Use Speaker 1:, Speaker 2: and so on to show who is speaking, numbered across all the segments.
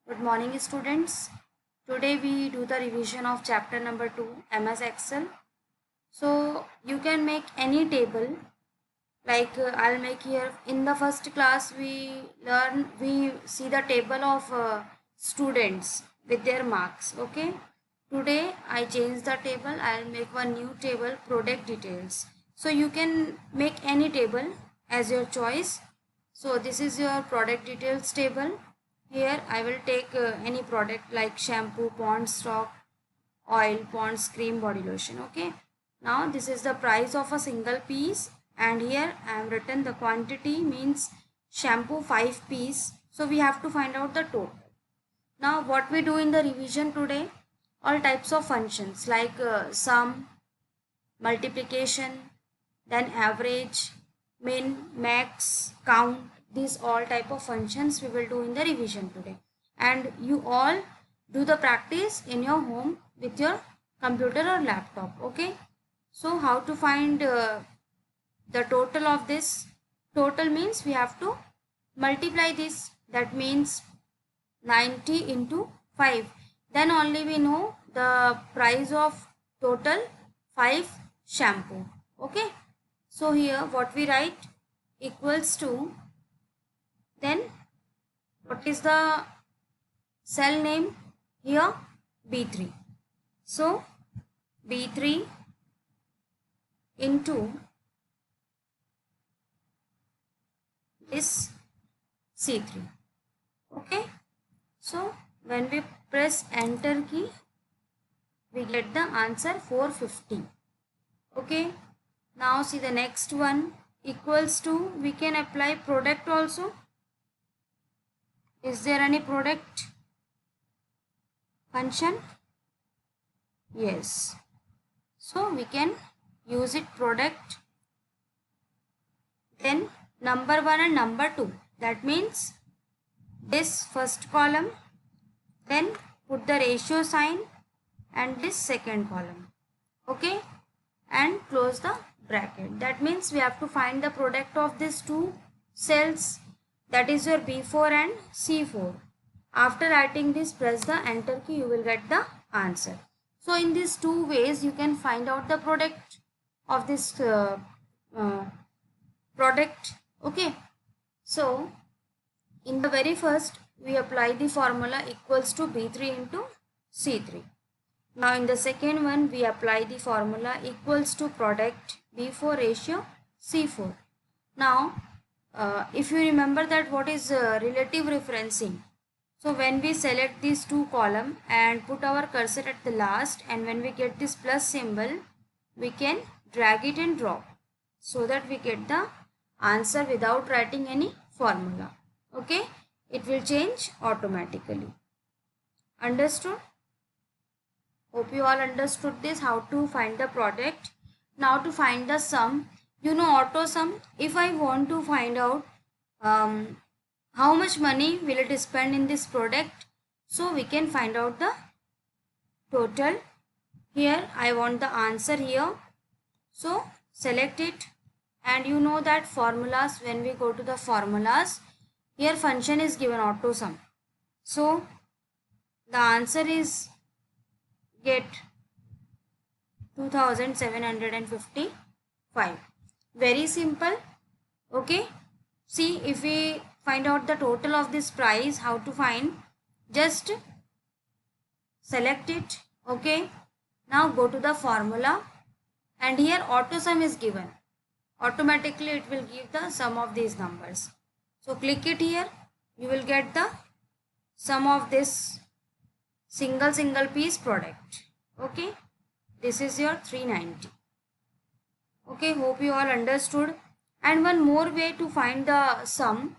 Speaker 1: Good morning, students. Today we do the revision of chapter number 2, MS Excel. So you can make any table. I'll make here in the first class we see the table of students with their marks. Okay. Today I change the table. I'll make one new table, product details. So you can make any table as your choice. So this is your product details table. Here I will take any product like shampoo, Pond's stock, oil, Pond's cream, body lotion. Okay. Now this is the price of a single piece, and here I have written the quantity means shampoo 5 piece. So we have to find out the total. Now what we do in the revision today, all types of functions like sum, multiplication, then average, min, max, count, these all type of functions we will do in the revision today. And you all do the practice in your home with your computer or laptop. Okay. So how to find the total of this? Total means we have to multiply this. That means 90 into 5. Then only we know the price of total 5 shampoo. Okay. So here what we write equals to, then what is the cell name here? B3. So B3 into this C3. Okay. So when we press enter key, we get the answer 450. Okay. Now see the next one, equals to, we can apply product also. Is there any product function? Yes. So we can use it product. Then number 1 and number 2. That means this first column, then put the ratio sign and this second column. Okay. And close the bracket. That means we have to find the product of these two cells, that is your B4 and C4. After writing this, press the enter key, you will get the answer. So in these two ways you can find out the product of this product. Okay. So in the very first we apply the formula equals to B3 into C3. Now in the second one we apply the formula equals to product B4 ratio C4. Now if you remember that what is relative referencing. So when we select these two column and put our cursor at the last, and when we get this plus symbol, we can drag it and drop so that we get the answer without writing any formula. Okay. It will change automatically. Understood? Hope you all understood this, how to find the product. Now to find the sum, you know auto sum. If I want to find out how much money will it spend in this product, so we can find out the total. Here I want the answer here. So select it, and you know that formulas, when we go to the formulas, here function is given auto sum. So the answer is get 2755. Very simple. Okay. See, if we find out the total of this price, how to find? Just select it. Okay. Now go to the formula, and here auto sum is given. Automatically it will give the sum of these numbers. So click it here. You will get the sum of this single piece product. Okay. This is your 390. Okay. Hope you all understood. And one more way to find the sum,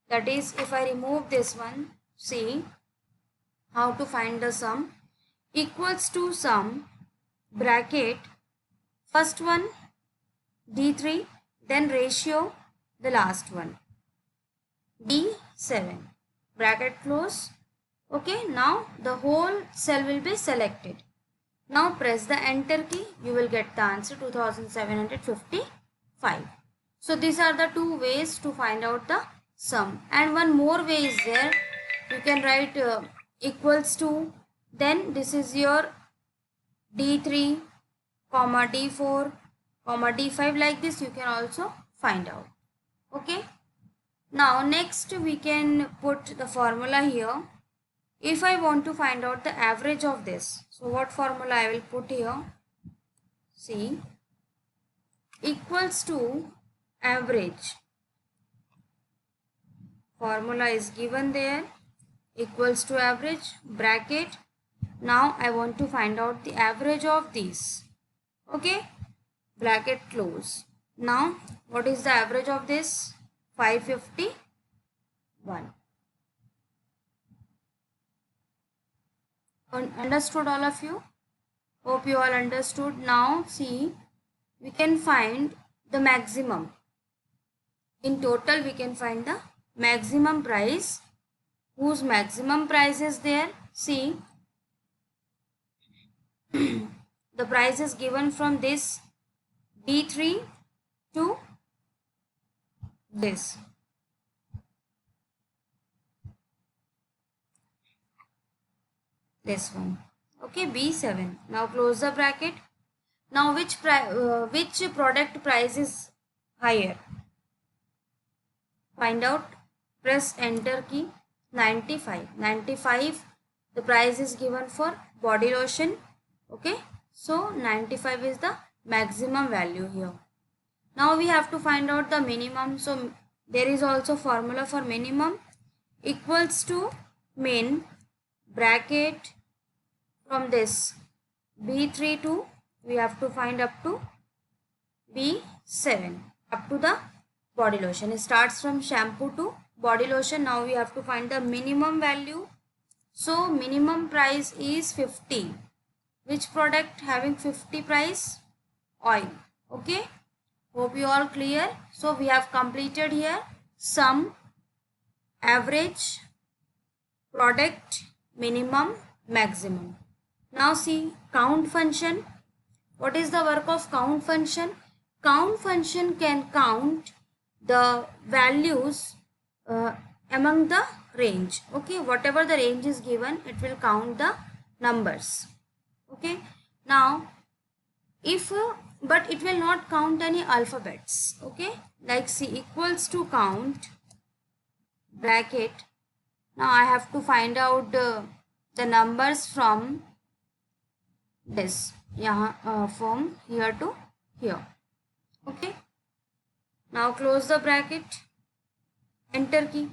Speaker 1: that is if I remove this one, see how to find the sum. Equals to sum bracket, first one D3, then ratio, the last one D7, bracket close. Okay. Now the whole cell will be selected. Now press the enter key, you will get the answer 2755. So these are the two ways to find out the sum. And one more way is there. You can write equals to, then this is your D3 comma D4 comma D5, like this you can also find out. Okay. Now next we can put the formula here. If I want to find out the average of this, so what formula I will put here? See, equals to average. Formula is given there, equals to average, bracket. Now I want to find out the average of these. Okay, bracket close. Now what is the average of this? 551. Understood all of you? Hope you all understood. Now see, we can find the maximum. In total we can find the maximum price. Whose maximum price is there? See, the price is given from this D3 to this. This one. Okay, B7. Now close the bracket. Now which product price is higher? Find out. Press enter key. 95. 95. The price is given for body lotion. Okay. So 95 is the maximum value here. Now we have to find out the minimum. So there is also formula for minimum, equals to min bracket from this B3 to, we have to find up to B7, up to the body lotion. It starts from shampoo to body lotion. Now we have to find the minimum value. So minimum price is 50. Which product having 50 price? Oil. Okay. Hope you all clear. So we have completed here sum, average, product, minimum, maximum. Now see, count function. What is the work of count function? Count function can count the values among the range. Okay, whatever the range is given, it will count the numbers. Okay. Now if but it will not count any alphabets. Okay, like see, equals to count bracket. Now I have to find out the numbers from this from here to here. Okay, now close the bracket, enter key.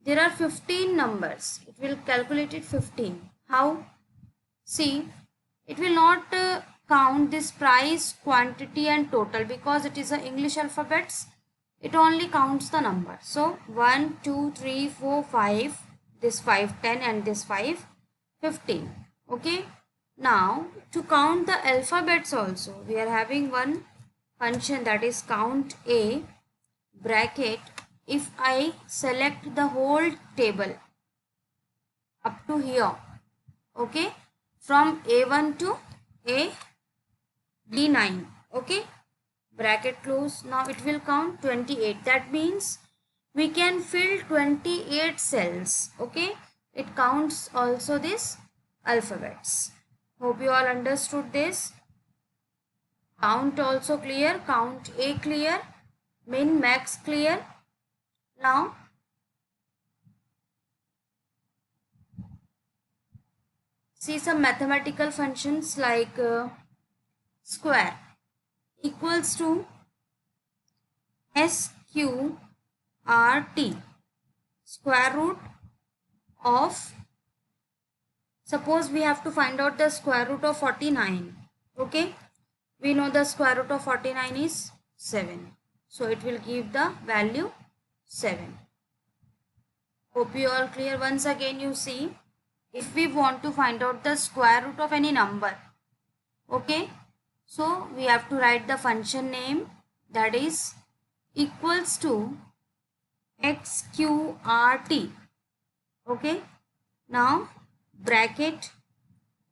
Speaker 1: There are 15 numbers. It will calculate it 15. How? See, it will not count this price, quantity and total, because it is a English alphabets. It only counts the number. So 1, 2, 3, 4, 5, this 5, 10 and this 5, 15. Okay. Now to count the alphabets also, we are having one function, that is count A bracket. If I select the whole table up to here, okay, from A1 to D9, okay, bracket close. Now it will count 28. That means we can fill 28 cells. Okay, it counts also this alphabets. Hope you all understood this. Count also clear, count A clear, min max clear. Now see some mathematical functions like square equals to SQRT, square root of, suppose we have to find out the square root of 49. Okay, we know the square root of 49 is 7. So it will give the value 7. Hope you all clear. Once again you see, if we want to find out the square root of any number, okay, so we have to write the function name, that is equals to XQRT. Okay, now bracket.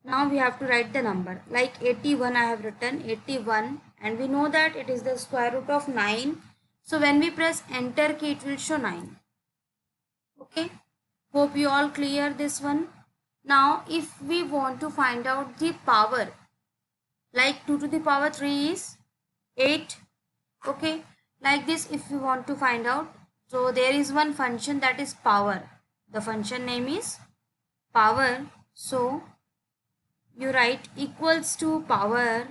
Speaker 1: Now we have to write the number, like 81 I have written 81, and we know that it is the square root of 9. So when we press enter key, it will show 9. Okay, hope you all clear this one. Now if we want to find out the power, like 2 to the power 3 is 8. Okay, like this if we want to find out, so there is one function that is power. The function name is power. So you write equals to power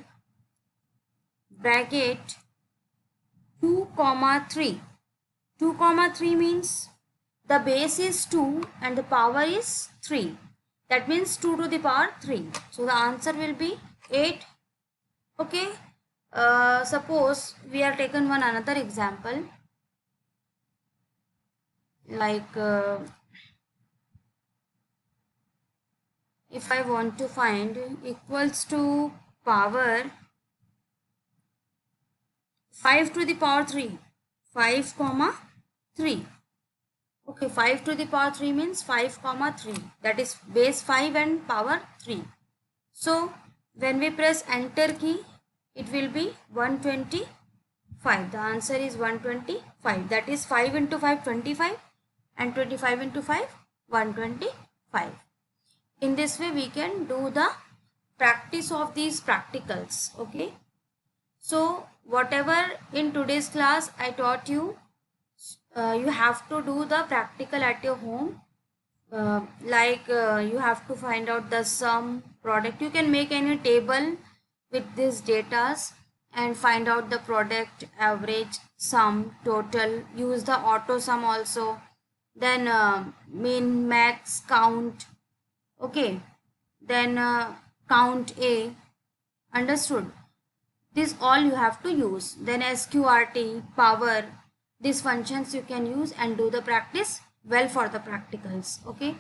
Speaker 1: bracket 2 comma 3. 2 comma 3 means the base is 2 and the power is 3. That means 2 to the power 3. So the answer will be 8. Okay. Suppose we are taken one another example, like if I want to find equals to power 5 to the power 3, 5 comma 3. Okay, 5 to the power 3 means 5 comma 3, that is base 5 and power 3. So when we press enter key, it will be 125. The answer is 125. That is 5 into 5 25 and 25 into 5 125. In this way we can do the practice of these practicals. Okay. So whatever in today's class I taught you, you have to do the practical at your home. You have to find out the sum, product. You can make any table with these datas and find out the product, average, sum, total. Use the auto sum also. Then min, max, count. Okay. Then count A. Understood? This all you have to use. Then SQRT, power. These functions you can use and do the practice well for the practicals. Okay.